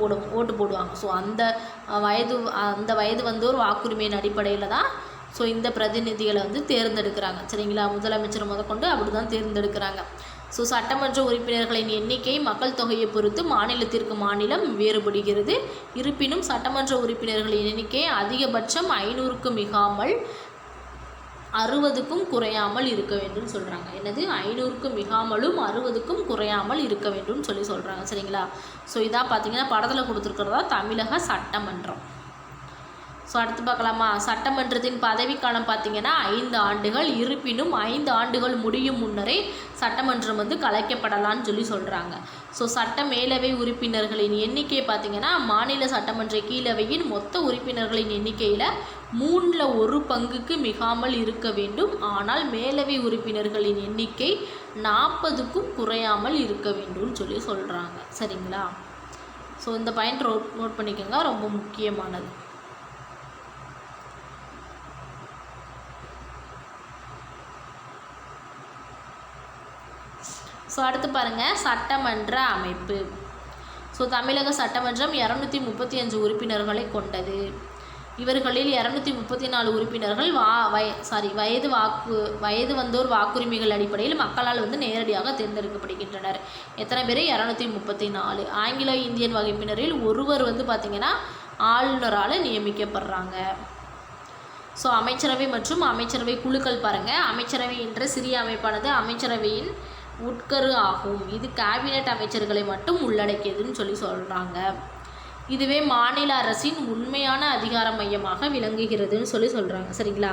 போடுவாங்க. ஸோ அந்த வயது ஒரு வாக்குரிமையின் அடிப்படையில் தான் ஸோ இந்த பிரதிநிதிகளை தேர்ந்தெடுக்கிறாங்க. சரிங்களா? முதலமைச்சர் முதற்கொண்டு அப்படி தான் தேர்ந்தெடுக்கிறாங்க. ஸோ சட்டமன்ற உறுப்பினர்களின் எண்ணிக்கை மக்கள் தொகையை பொறுத்து மாநிலத்திற்கு மாநிலம் வேறுபடுகிறது. இருப்பினும் சட்டமன்ற உறுப்பினர்களின் எண்ணிக்கை அதிகபட்சம் 500க்கும் மிகாமல் 60க்கும் குறையாமல் இருக்க வேண்டும் சொல்கிறாங்க. என்னது? 500க்கும் மிகாமலும் 60க்கும் குறையாமல் இருக்க வேண்டும் சொல்கிறாங்க. சரிங்களா? ஸோ இதான் பார்த்தீங்கன்னா படத்தில் கொடுத்துருக்கிறதா தமிழக சட்டமன்றம். ஸோ அடுத்து பார்க்கலாமா? சட்டமன்றத்தின் பதவிக்காலம் பார்த்திங்கன்னா 5 ஆண்டுகள். இருப்பினும் 5 ஆண்டுகள் முடியும் முன்னரே சட்டமன்றம் கலைக்கப்படலான்னு சொல்கிறாங்க. ஸோ சட்ட மேலவை உறுப்பினர்களின் எண்ணிக்கை பார்த்திங்கன்னா மாநில சட்டமன்ற கீழவையின் மொத்த உறுப்பினர்களின் எண்ணிக்கையில் 1/3 பங்குக்கு மிகாமல் இருக்க வேண்டும். ஆனால் மேலவை உறுப்பினர்களின் எண்ணிக்கை 40க்கும் குறையாமல் இருக்க வேண்டும்னு சொல்கிறாங்க. சரிங்களா? ஸோ இந்த பாயிண்ட் நோட் பண்ணிக்கோங்க, ரொம்ப முக்கியமானது. ஸோ அடுத்து பாருங்கள், சட்டமன்ற அமைப்பு. ஸோ தமிழக சட்டமன்றம் 235 உறுப்பினர்களை கொண்டது. இவர்களில் 234 உறுப்பினர்கள் வயது வந்தோர் வாக்குரிமைகள் அடிப்படையில் மக்களால் நேரடியாக தேர்ந்தெடுக்கப்படுகின்றனர். எத்தனை பேர்? 234. ஆங்கிலோ இந்தியன் வகுப்பினரில் ஒருவர் பார்த்திங்கன்னா ஆளுநரால் நியமிக்கப்படுறாங்க. ஸோ அமைச்சரவை மற்றும் அமைச்சரவை குழுக்கள் பாருங்கள். அமைச்சரவை என்ற சிறிய அமைப்பானது அமைச்சரவையின் உட்கரு ஆகும். இது கேபினெட் அமைச்சர்களை மட்டும் உள்ளடக்கியதுன்னு சொல்கிறாங்க. இதுவே மாநில அரசின் உண்மையான அதிகார மையமாக விளங்குகிறதுன்னு சொல்கிறாங்க. சரிங்களா?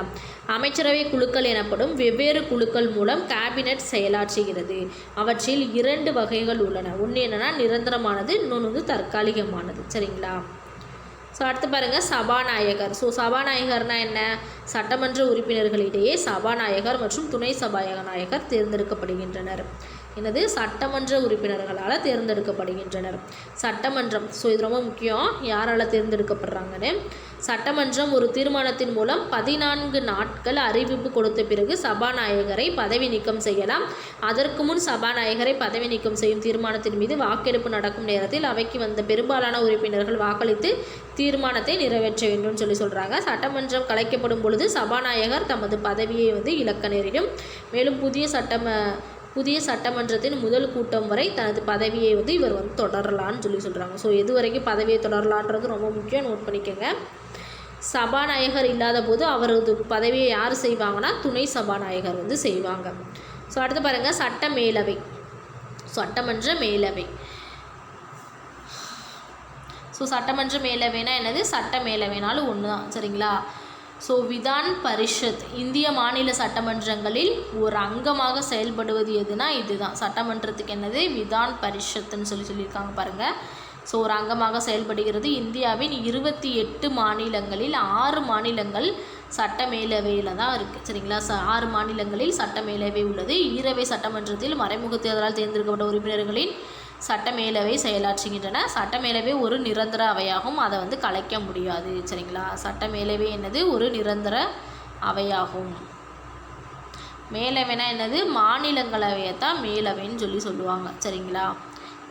அமைச்சரவை குழுக்கள் எனப்படும் வெவ்வேறு குழுக்கள் மூலம் கேபினெட் செயலாற்றுகிறது. அவற்றில் 2 வகைகள் உள்ளன. ஒன்று என்னென்னா நிரந்தரமானது, இன்னொன்று தற்காலிகமானது. சரிங்களா? ஸோ அடுத்து பாருங்கள், சபாநாயகர். ஸோ சபாநாயகர்னால் என்ன? சட்டமன்ற உறுப்பினர்களிடையே சபாநாயகர் மற்றும் துணை சபாநாயகர் தேர்ந்தெடுக்கப்படுகின்றனர். என்னது? சட்டமன்ற உறுப்பினர்களால் தேர்ந்தெடுக்கப்படுகின்றனர். சட்டமன்றம். ஸோ இது ரொம்ப முக்கியம், யாரால் தேர்ந்தெடுக்கப்படுறாங்கன்னு. சட்டமன்றம் ஒரு தீர்மானத்தின் மூலம் 14 நாட்கள் அறிவிப்பு கொடுத்த பிறகு சபாநாயகரை பதவி நீக்கம் செய்யலாம். அதற்கு முன் சபாநாயகரை பதவி நீக்கம் செய்யும் தீர்மானத்தின் மீது வாக்கெடுப்பு நடக்கும் நேரத்தில் அவைக்கு வந்த பெரும்பாலான உறுப்பினர்கள் வாக்களித்து தீர்மானத்தை நிறைவேற்ற வேண்டும் சொல்கிறாங்க. சட்டமன்றம் கலைக்கப்படும் பொழுது சபாநாயகர் தமது பதவியை இழக்க நேரிடும். மேலும் புதிய சட்டமன்றத்தின் முதல் கூட்டம் வரை தனது பதவியை இவர் தொடரலான்னு சொல்கிறாங்க. ஸோ எது வரைக்கும் பதவியை தொடரலான்றது ரொம்ப முக்கியம், நோட் பண்ணிக்கோங்க. சபாநாயகர் இல்லாத போது அவரது பதவியை யார் செய்வாங்கன்னா துணை சபாநாயகர் செய்வாங்க. ஸோ அடுத்து பாருங்கள், சட்ட மேலவை. சட்டமன்ற மேலவை. ஸோ சட்டமன்ற மேலவைனா என்னது? சட்ட மேலவைனாலும் ஒன்று தான். சரிங்களா? ஸோ விதான் பரிஷத் இந்திய மாநில சட்டமன்றங்களில் ஒரு அங்கமாக செயல்படுவது எதுனா இதுதான். சட்டமன்றத்துக்கு என்னது? விதான் பரிஷத்துன்னு சொல்லியிருக்காங்க பாருங்கள். ஸோ ஒரு அங்கமாக செயல்படுகிறது. இந்தியாவின் 28 மாநிலங்களில் 6 மாநிலங்கள் சட்ட மேலவையில் தான் இருக்குது. சரிங்களா? 6 மாநிலங்களில் சட்ட மேலவை உள்ளது. ஈரவை சட்டமன்றத்தில் மறைமுக தேர்தலால் தேர்ந்தெடுக்கப்பட்ட உறுப்பினர்களின் சட்ட மேலவை செயலாற்றுகின்றன. சட்ட மேலவை ஒரு நிரந்தர அவையாகும், அதை கலைக்க முடியாது. சரிங்களா? சட்ட மேலவை என்னது? ஒரு நிரந்தர அவையாகும். மேலவைனா என்னது? மாநிலங்களவையை தான் மேலவைன்னு சொல்லுவாங்க. சரிங்களா?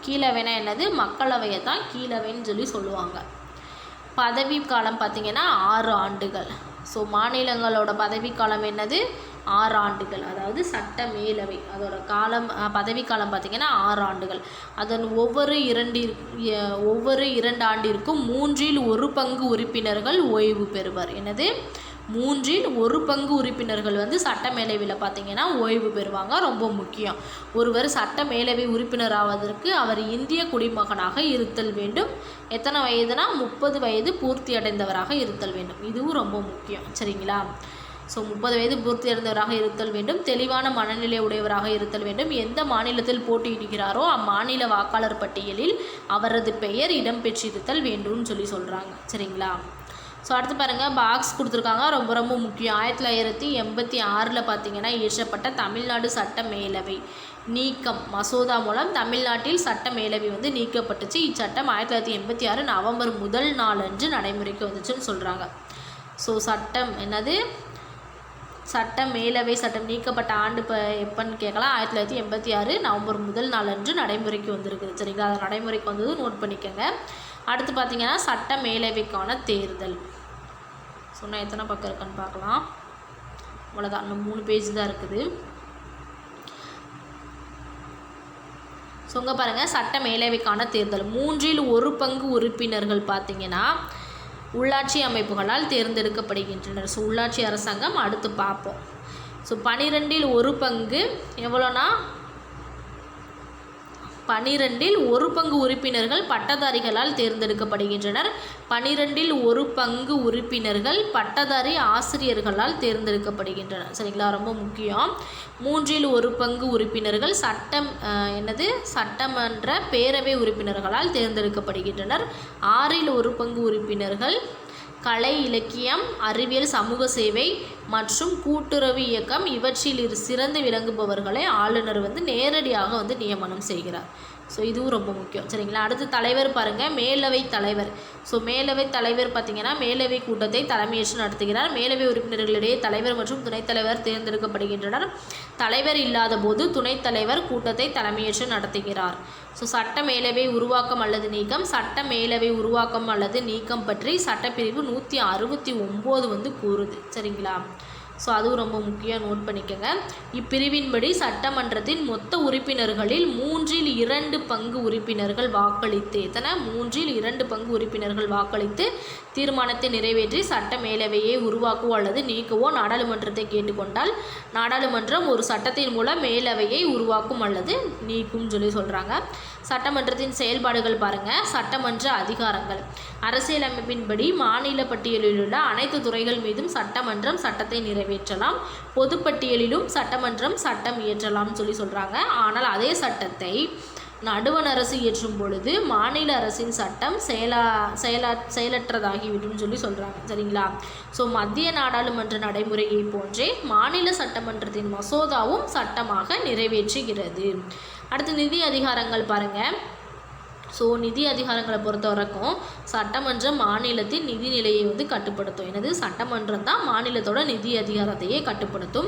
கீழவைனா என்னது? மக்களவையை தான் கீழவைன்னு சொல்லுவாங்க. பதவி காலம் பார்த்திங்கன்னா 6 ஆண்டுகள். ஸோ மாநிலங்களோட பதவிக்காலம் என்னது? 6 ஆண்டுகள். அதாவது சட்ட மேலவை அதோட பதவிக்காலம் பார்த்திங்கன்னா 6 ஆண்டுகள். அதன் ஒவ்வொரு 2 ஆண்டிற்கும் 1/3 உறுப்பினர்கள் ஓய்வு பெறுவர். என்னது? 1/3 உறுப்பினர்கள் வந்து சட்ட மேலவையில் பார்த்திங்கன்னா ஓய்வு பெறுவாங்க. ரொம்ப முக்கியம். ஒருவர் சட்ட மேலவை உறுப்பினர் ஆவதற்கு அவர் இந்திய குடிமகனாக இருத்தல் வேண்டும். எத்தனை வயதுனா 30 வயது பூர்த்தி அடைந்தவராக இருத்தல் வேண்டும். இதுவும் ரொம்ப முக்கியம். சரிங்களா? ஸோ 30 வயது பூர்த்தி அடைந்தவராக இருத்தல் வேண்டும். தெளிவான மனநிலை உடையவராக இருத்தல் வேண்டும். எந்த மாநிலத்தில் போட்டியிடுகிறாரோ அம்மாநில வாக்காளர் பட்டியலில் அவரது பெயர் இடம்பெற்றிருத்தல் வேண்டும்னு சொல்கிறாங்க. சரிங்களா? ஸோ அடுத்து பாருங்கள், பாக்ஸ் கொடுத்துருக்காங்க. ரொம்ப ரொம்ப முக்கியம். 1986 பார்த்திங்கன்னா இயற்றப்பட்ட தமிழ்நாடு சட்ட மேலவை நீக்கம் மசோதா மூலம் தமிழ்நாட்டில் சட்ட மேலவை வந்து நீக்கப்பட்டுச்சு. இச்சட்டம் 1986 நவம்பர் 1 நாளன்று நடைமுறைக்கு வந்துச்சுன்னு சொல்கிறாங்க. ஸோ சட்டம் என்னது, சட்ட மேலவை சட்டம் நீக்கப்பட்ட ஆண்டு எப்போன்னு கேட்கலாம். 1986 நவம்பர் 1 நாளன்று நடைமுறைக்கு வந்திருக்குது. சரிங்களா? அது நடைமுறைக்கு வந்தது நோட் பண்ணிக்கோங்க. அடுத்து பார்த்திங்கன்னா சட்ட மேலவைக்கான தேர்தல். சொன்னால் எத்தனை பக்கம் இருக்குன்னு பார்க்கலாம். அவ்வளோதான், இன்னும் 3 பேஜ் தான் இருக்குது. ஸோ இங்கே பாருங்கள், சட்ட மேலவைக்கான தேர்தல் 1/3 உறுப்பினர்கள் பார்த்திங்கன்னா உள்ளாட்சி அமைப்புகளால் தேர்ந்தெடுக்கப்படுகின்றனர். ஸோ உள்ளாட்சி அரசாங்கம் அடுத்து பார்ப்போம். ஸோ 12/1 எவ்வளோனா 12/1 உறுப்பினர்கள் பட்டதாரிகளால் தேர்ந்தெடுக்கப்படுகின்றனர். 12/1 உறுப்பினர்கள் பட்டதாரி ஆசிரியர்களால் தேர்ந்தெடுக்கப்படுகின்றனர். சரிங்களா? ரொம்ப முக்கியம். 3/1 உறுப்பினர்கள் சட்டமன்ற பேரவை உறுப்பினர்களால் தேர்ந்தெடுக்கப்படுகின்றனர். 6/1 உறுப்பினர்கள் கலை, இலக்கியம், அறிவியல், சமூக சேவை மற்றும் கூட்டுறவு இயக்கம் இவற்றில் சிறந்து விளங்குபவர்களை ஆளுநர் வந்து நேரடியாக வந்து நியமனம் செய்கிறார். ஸோ இதுவும் ரொம்ப முக்கியம். சரிங்களா? அடுத்து தலைவர் பாருங்கள், மேலவை தலைவர். ஸோ மேலவை தலைவர் பார்த்திங்கன்னா மேலவை கூட்டத்தை தலைமையேற்று நடத்துகிறார். மேலவை உறுப்பினர்களிடையே தலைவர் மற்றும் துணைத் தலைவர் தேர்ந்தெடுக்கப்படுகின்றனர். தலைவர் இல்லாத போது துணைத் தலைவர் கூட்டத்தை தலைமையேற்று நடத்துகிறார். ஸோ சட்ட மேலவை உருவாக்கம் அல்லது நீக்கம். சட்ட மேலவை உருவாக்கம் அல்லது நீக்கம் பற்றி சட்டப்பிரிவு 169 வந்து கூறுது. சரிங்களா? ஸோ அதுவும் ரொம்ப முக்கியம், நோட் பண்ணிக்கோங்க. இப்பிரிவின்படி சட்டமன்றத்தின் மொத்த உறுப்பினர்களில் 2/3 உறுப்பினர்கள் வாக்களித்து 2/3 உறுப்பினர்கள் வாக்களித்து தீர்மானத்தை நிறைவேற்றி சட்ட மேலவையை உருவாக்கவோ அல்லது நீக்கவோ நாடாளுமன்றத்தை கேட்டுக்கொண்டால் நாடாளுமன்றம் ஒரு சட்டத்தின் மூலம் மேலவையை உருவாக்கும் அல்லது நீக்கும் சொல்கிறாங்க. சட்டமன்றத்தின் செயல்பாடுகள் பாருங்கள். சட்டமன்ற அதிகாரங்கள். அரசியலமைப்பின்படி மாநில பட்டியலில் உள்ள அனைத்து துறைகள் மீதும் சட்டமன்றம் சட்டத்தை நிறைவேற்றலாம். பொதுப்பட்டியலிலும் சட்டமன்றம் சட்டம் இயற்றலாம் சொல்கிறாங்க. ஆனால் அதே சட்டத்தை நடுவண் அரசு இயற்றும் பொழுது மாநில அரசின் சட்டம் செயலற்றதாகிவிடும் சொல்கிறாங்க. சரிங்களா? ஸோ மத்திய நாடாளுமன்ற நடைமுறையை போன்றே மாநில சட்டமன்றத்தின் மசோதாவும் சட்டமாக நிறைவேற்றுகிறது. அடுத்து நிதி அதிகாரங்கள் பாருங்கள். ஸோ நிதி அதிகாரங்களை பொறுத்த வரைக்கும் சட்டமன்றம் மாநிலத்தின் நிதி நிலையை வந்து கட்டுப்படுத்தும். எனது சட்டமன்றம் தான் மாநிலத்தோட நிதி அதிகாரத்தையே கட்டுப்படுத்தும்.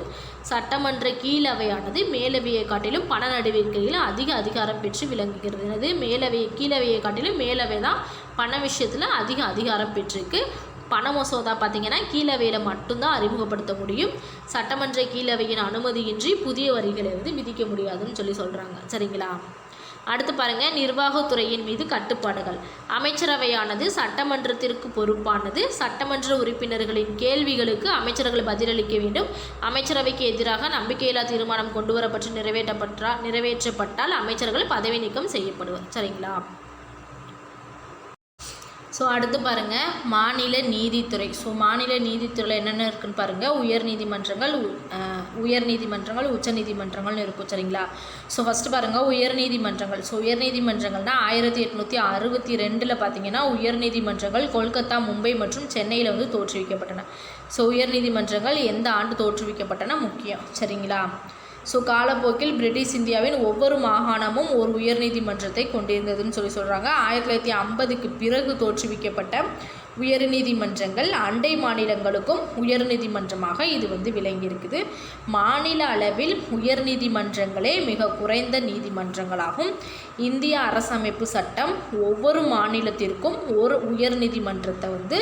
சட்டமன்ற கீழவையானது மேலவையை காட்டிலும் பண நடவடிக்கையில் அதிக அதிகாரம் பெற்று விளங்குகிறது. எனது கீழவையை காட்டிலும் மேலவை தான் பண விஷயத்தில் அதிக அதிகாரம் பெற்றிருக்கு. பண மசோதா பார்த்திங்கன்னா கீழவையில் மட்டும்தான் அறிமுகப்படுத்த முடியும். சட்டமன்ற கீழவையின் அனுமதியின்றி புதிய வரிகளை வந்து விதிக்க முடியாதுன்னு சொல்கிறாங்க. சரிங்களா? அடுத்து பாருங்கள், நிர்வாகத்துறையின் மீது கட்டுப்பாடுகள். அமைச்சரவையானது சட்டமன்றத்திற்கு பொறுப்பானது. சட்டமன்ற உறுப்பினர்களின் கேள்விகளுக்கு அமைச்சர்கள் பதிலளிக்க வேண்டும். அமைச்சரவைக்கு எதிராக நம்பிக்கையில்லா தீர்மானம் கொண்டுவரப்பட்டு நிறைவேற்றப்பட்டால் அமைச்சர்கள் பதவி நீக்கம் செய்யப்படுவர். சரிங்களா? ஸோ அடுத்து பாருங்கள், மாநில நீதித்துறை. ஸோ மாநில நீதித்துறையில் என்னென்ன இருக்குதுன்னு பாருங்கள். உயர்நீதிமன்றங்கள் உச்சநீதிமன்றங்கள்னு இருக்கும். சரிங்களா? ஸோ ஃபஸ்ட்டு பாருங்கள் உயர்நீதிமன்றங்கள். ஸோ உயர்நீதிமன்றங்கள்னால் 1862 பார்த்திங்கன்னா உயர்நீதிமன்றங்கள் கொல்கத்தா, மும்பை மற்றும் சென்னையில் வந்து தோற்றுவிக்கப்பட்டன. ஸோ உயர்நீதிமன்றங்கள் எந்த ஆண்டு தோற்றுவிக்கப்பட்டன முக்கியம். சரிங்களா? ஸோ காலப்போக்கில் பிரிட்டிஷ் இந்தியாவின் ஒவ்வொரு மாகாணமும் ஒரு உயர்நீதிமன்றத்தை கொண்டிருந்ததுன்னு சொல்கிறாங்க. 1950க்கு பிறகு தோற்றுவிக்கப்பட்ட உயர்நீதிமன்றங்கள் அண்டை மாநிலங்களுக்கும் உயர்நீதிமன்றமாக இது வந்து விளங்கியிருக்குது. மாநில அளவில் உயர்நீதிமன்றங்களே மிக குறைந்த நீதிமன்றங்களாகும். இந்திய அரசமைப்பு சட்டம் ஒவ்வொரு மாநிலத்திற்கும் ஒரு உயர்நீதிமன்றத்தை வந்து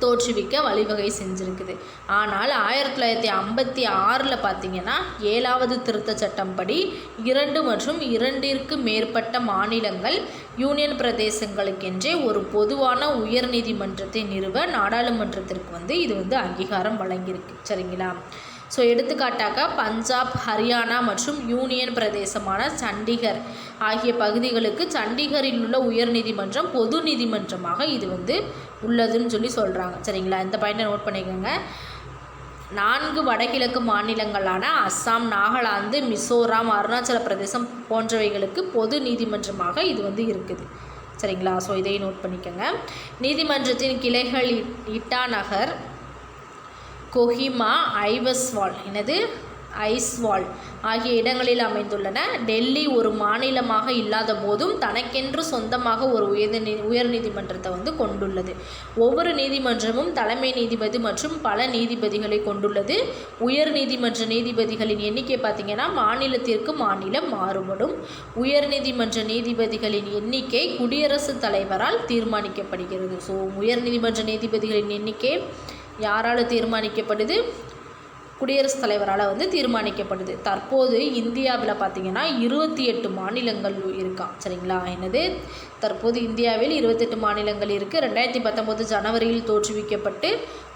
தோற்றுவிக்க வழிவகை செஞ்சுருக்குது. ஆனால் 1956 பார்த்திங்கன்னா 7வது திருத்த சட்டம் படி 2 மற்றும் 2ற்கு மேற்பட்ட மாநிலங்கள் யூனியன் பிரதேசங்களுக்கென்றே ஒரு பொதுவான உயர்நீதிமன்றத்தை நிறுவ நாடாளுமன்றத்திற்கு இது அங்கீகாரம் வழங்கியிருக்கு. சரிங்களா? ஸோ எடுத்துக்காட்டாக பஞ்சாப், ஹரியானா மற்றும் யூனியன் பிரதேசமான சண்டிகர் ஆகிய பகுதிகளுக்கு சண்டிகரில் உள்ள உயர்நீதிமன்றம் பொது நீதிமன்றமாக இது உள்ளதுன்னு சொல்கிறாங்க. சரிங்களா? இந்த பாயிண்டை நோட் பண்ணிக்கோங்க. 4 வடகிழக்கு மாநிலங்களான அஸ்ஸாம், நாகாலாந்து, மிசோராம், அருணாச்சல பிரதேசம் போன்றவைகளுக்கு பொது நீதிமன்றமாக இது இருக்குது. சரிங்களா? ஸோ இதை நோட் பண்ணிக்கோங்க. நீதிமன்றத்தின் கிளைகள் இட்டாநகர், கொஹிமா, ஐஸ்வால் ஆகிய இடங்களில் அமைந்துள்ளன. டெல்லி ஒரு மாநிலமாக இல்லாத போதும் தனக்கென்று சொந்தமாக ஒரு உயர்நீதிமன்றத்தை கொண்டுள்ளது. ஒவ்வொரு நீதிமன்றமும் தலைமை நீதிபதி மற்றும் பல நீதிபதிகளை கொண்டுள்ளது. உயர்நீதிமன்ற நீதிபதிகளின் எண்ணிக்கை பார்த்திங்கன்னா மாநிலத்திற்கு மாநிலம் மாறுபடும். உயர்நீதிமன்ற நீதிபதிகளின் எண்ணிக்கை குடியரசுத் தலைவரால் தீர்மானிக்கப்படுகிறது. ஸோ உயர்நீதிமன்ற நீதிபதிகளின் எண்ணிக்கை யாரால் தீர்மானிக்கப்படுது? குடியரசுத் தலைவரால் தீர்மானிக்கப்படுது. தற்போது இந்தியாவில் பார்த்திங்கன்னா 28 மாநிலங்கள் இருக்கான். சரிங்களா? தற்போது இந்தியாவில் 28 மாநிலங்கள் இருக்குது. 2019 ஜனவரியில் தோற்றுவிக்கப்பட்டு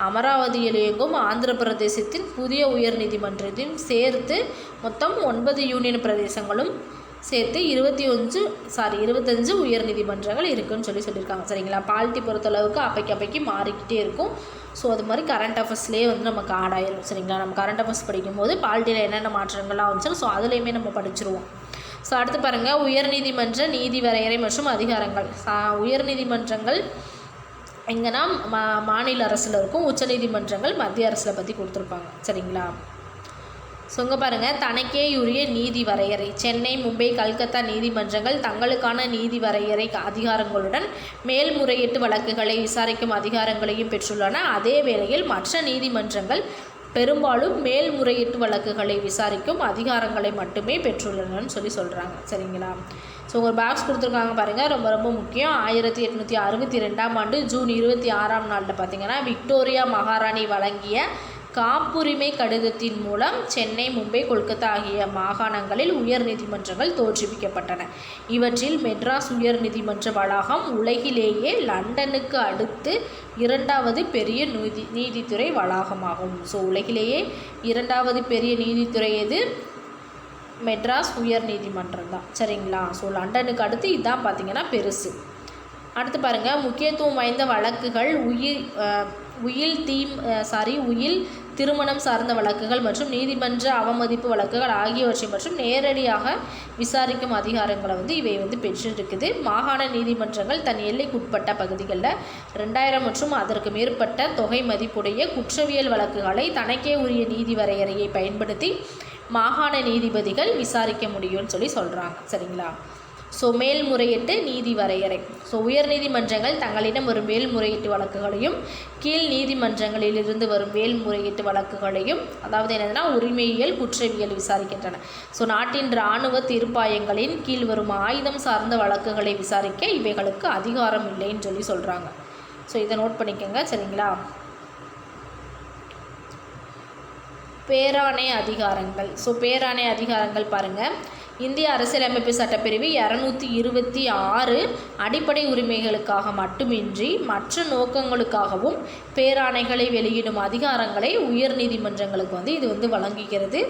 அமராவதியில் இயங்கும் ஆந்திர பிரதேசத்தின் புதிய உயர்நீதிமன்றத்தையும் சேர்த்து மொத்தம் 9 யூனியன் பிரதேசங்களும் சேர்த்து 25 உயர்நீதிமன்றங்கள் இருக்குதுன்னு சொல்லியிருக்காங்க. சரிங்களா? பாலிட்டி பொறுத்தளவுக்கு அப்பைக்கு மாறிக்கிட்டே இருக்கும். ஸோ அது மாதிரி கரண்ட் அஃபேர்ஸ்லேயே நமக்கு ஆட் ஆயிரும். சரிங்களா? நம்ம கரண்ட் அஃபேர்ஸ் படிக்கும்போது பாலிட்டியில் என்னென்ன மாற்றங்கள்லாம் வந்துச்சு ஸோ அதுலேயுமே நம்ம படிச்சிருவோம். ஸோ அடுத்து பாருங்கள், உயர்நீதிமன்ற நீதி வரையறை மற்றும் அதிகாரங்கள். உயர்நீதிமன்றங்கள் எங்கன்னா மாநில அரசில் இருக்கும், உச்சநீதிமன்றங்கள் மத்திய அரசில் பற்றி கொடுத்துருப்பாங்க. சரிங்களா? ஸோ இங்கே பாருங்கள், தனக்கே உரிய நீதி வரையறை. சென்னை, மும்பை, கல்கத்தா நீதிமன்றங்கள் தங்களுக்கான நீதி வரையறை அதிகாரங்களுடன் மேல்முறையீட்டு வழக்குகளை விசாரிக்கும் அதிகாரங்களையும் பெற்றுள்ளன. அதே வேளையில் மற்ற நீதிமன்றங்கள் பெரும்பாலும் மேல்முறையீட்டு வழக்குகளை விசாரிக்கும் அதிகாரங்களை மட்டுமே பெற்றுள்ளனன்னு சொல்கிறாங்க. சரிங்களா? ஸோ ஒரு பாக்ஸ் கொடுத்துருக்காங்க பாருங்கள், ரொம்ப ரொம்ப முக்கியம். 1862ஆம் ஆண்டு ஜூன் 26ஆம் நாளில் பார்த்திங்கன்னா விக்டோரியா மகாராணி வழங்கிய காப்புரிமை கடிதத்தின் மூலம் சென்னை, மும்பை, கொல்கத்தா ஆகிய மாகாணங்களில் உயர்நீதிமன்றங்கள் தோற்றுவிக்கப்பட்டன. இவற்றில் மெட்ராஸ் உயர்நீதிமன்ற வளாகம் உலகிலேயே லண்டனுக்கு அடுத்து 2வது பெரிய நீதித்துறை வளாகமாகும். ஸோ உலகிலேயே 2வது பெரிய நீதித்துறை எது? மெட்ராஸ் உயர்நீதிமன்றம் தான். சரிங்களா? ஸோ லண்டனுக்கு அடுத்து இதுதான் பார்த்திங்கன்னா பெருசு. அடுத்து பாருங்கள், முக்கியத்துவம் வாய்ந்த வழக்குகள் உயில் திருமணம் சார்ந்த வழக்குகள் மற்றும் நீதிமன்ற அவமதிப்பு வழக்குகள் ஆகியவற்றை மற்றும் நேரடியாக விசாரிக்கும் அதிகாரங்களை இவை பெற்றிருக்குது. மாகாண நீதிமன்றங்கள் தன் எல்லைக்குட்பட்ட பகுதிகளில் 2000 மற்றும் அதற்கு மேற்பட்ட தொகை மதிப்புடைய குற்றவியல் வழக்குகளை தனக்கே உரிய நீதி வரையறையை பயன்படுத்தி மாகாண நீதிபதிகள் விசாரிக்க முடியும்னு சொல்கிறாங்க. சரிங்களா? ஸோ மேல்முறையீட்டு நீதி வரையறை. ஸோ உயர்நீதிமன்றங்கள் தங்களிடம் வரும் மேல்முறையீட்டு வழக்குகளையும் கீழ் நீதிமன்றங்களிலிருந்து வரும் மேல்முறையீட்டு வழக்குகளையும், அதாவது என்னதுன்னா உரிமையியல், குற்றவியல் விசாரிக்கின்றன. ஸோ நாட்டின் இராணுவ தீர்ப்பாயங்களின் கீழ் வரும் ஆயுதம் சார்ந்த வழக்குகளை விசாரிக்க இவைகளுக்கு அதிகாரம் இல்லைன்னு சொல்கிறாங்க. ஸோ இதை நோட் பண்ணிக்கோங்க. சரிங்களா? பேராணை அதிகாரங்கள். ஸோ பேராணை அதிகாரங்கள் பாருங்கள், இந்திய அரசியலமைப்பு சட்டப்பிரிவு 226 அடிப்படை உரிமைகளுக்காக மட்டுமின்றி மற்ற நோக்கங்களுக்காகவும் பேராணைகளை வெளியிடும் அதிகாரங்களை உயர்நீதிமன்றங்களுக்கு இது வழங்குகிறது.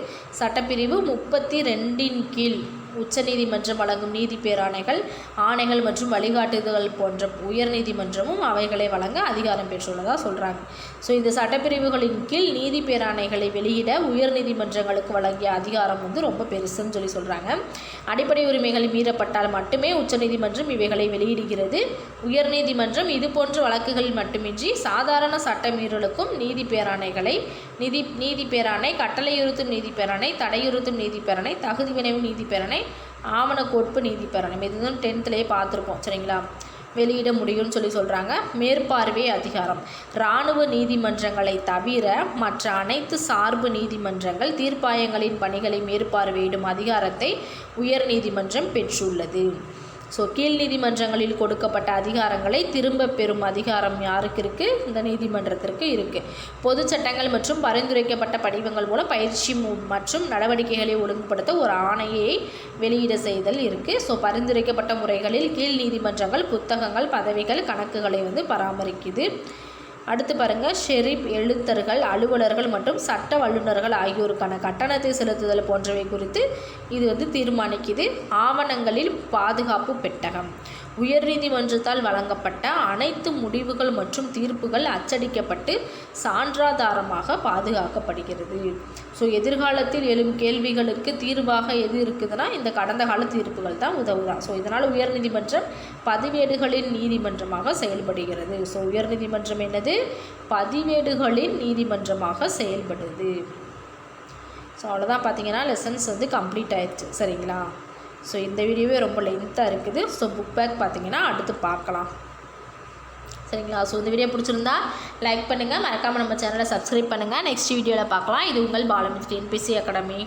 சட்டப்பிரிவு 32 கீழ் உச்சநீதிமன்றம் வழங்கும் நீதி பேராணைகள், ஆணைகள் மற்றும் வழிகாட்டுதல்கள் போன்ற உயர்நீதிமன்றமும் அவைகளை வழங்க அதிகாரம் பெற்றுள்ளதாக சொல்கிறாங்க. ஸோ இந்த சட்டப்பிரிவுகளின் கீழ் நீதி பேராணைகளை வெளியிட உயர்நீதிமன்றங்களுக்கு வழங்கிய அதிகாரம் ரொம்ப பெருசுன்னு சொல்கிறாங்க. அடிப்படை உரிமைகள் மீறப்பட்டால் மட்டுமே உச்சநீதிமன்றம் இவைகளை வெளியிடுகிறது. உயர்நீதிமன்றம் இது போன்ற வழக்குகளில் மட்டுமின்றி சாதாரண சட்ட மீறலுக்கும் நீதி பேராணை, கட்டளையுறுத்தும் நீதி பேராணை, தடையுறுத்தும் நீதி பேராணை, தகுதி வினைவு நீதி பேராணை, ஆவண கோட்பு நீதி பேராணை இதுதான் 10th பார்த்துருப்போம். சரிங்களா? வெளியிட முடியும்னு சொல்கிறாங்க. மேற்பார்வை அதிகாரம். இராணுவ நீதிமன்றங்களை தவிர மற்ற அனைத்து சார்பு நீதிமன்றங்கள் தீர்ப்பாயங்களின் பணிகளை மேற்பார்வையிடும் அதிகாரத்தை உயர்நீதிமன்றம் பெற்றுள்ளது. ஸோ கீழ் நீதிமன்றங்களில் கொடுக்கப்பட்ட அதிகாரங்களை திரும்ப பெறும் அதிகாரம் யாருக்கு இருக்குது? இந்த நீதிமன்றத்திற்கு இருக்குது. பொது சட்டங்கள் மற்றும் பரிந்துரைக்கப்பட்ட படிவங்கள் மூலம் பயிற்சி மற்றும் நடவடிக்கைகளை ஒழுங்குபடுத்த ஒரு ஆணையை வெளியிட செய்தல் இருக்குது. ஸோ பரிந்துரைக்கப்பட்ட முறைகளில் கீழ் நீதிமன்றங்கள் புத்தகங்கள், பதவிகள், கணக்குகளை பராமரிக்குது. அடுத்து பாருங்கள், ஷெரீப், எழுத்தர்கள், அலுவலர்கள் மற்றும் சட்ட வல்லுநர்கள் ஆகியோருக்கான கட்டணத்தை செலுத்துதல் போன்றவை குறித்து இது தீர்மானிக்குது. ஆவணங்களில் பாதுகாப்பு பெட்டகம். உயர்நீதிமன்றத்தால் வழங்கப்பட்ட அனைத்து முடிவுகள் மற்றும் தீர்ப்புகள் அச்சடிக்கப்பட்டு சான்றாதாரமாக பாதுகாக்கப்படுகிறது. ஸோ எதிர்காலத்தில் எழும் கேள்விகளுக்கு தீர்வாக எது இருக்குதுன்னா இந்த கடந்த கால தீர்ப்புகள் தான் உதவுதான். ஸோ இதனால் உயர்நீதிமன்றம் பதிவேடுகளின் நீதிமன்றமாக செயல்படுகிறது. ஸோ உயர்நீதிமன்றம் என்னது? பதிவேடுகளின் நீதிமன்றமாக செயல்படுது. ஸோ அவ்வளோதான், பார்த்தீங்கன்னா லெசன்ஸ் கம்ப்ளீட் ஆயிடுச்சு. சரிங்களா? ஸோ இந்த வீடியோவே ரொம்ப லென்த்தாக இருக்குது. ஸோ புக் பேக் பார்த்தீங்கன்னா அடுத்து பார்க்கலாம். சரிங்களா? ஸோ இந்த வீடியோ பிடிச்சிருந்தா லைக் பண்ணுங்கள், மறக்காமல் நம்ம சேனலை சப்ஸ்கிரைப் பண்ணுங்கள். நெக்ஸ்ட் வீடியோவில் பார்க்கலாம். இது உங்கள் பாலமித்ரி NPC அகாடமி.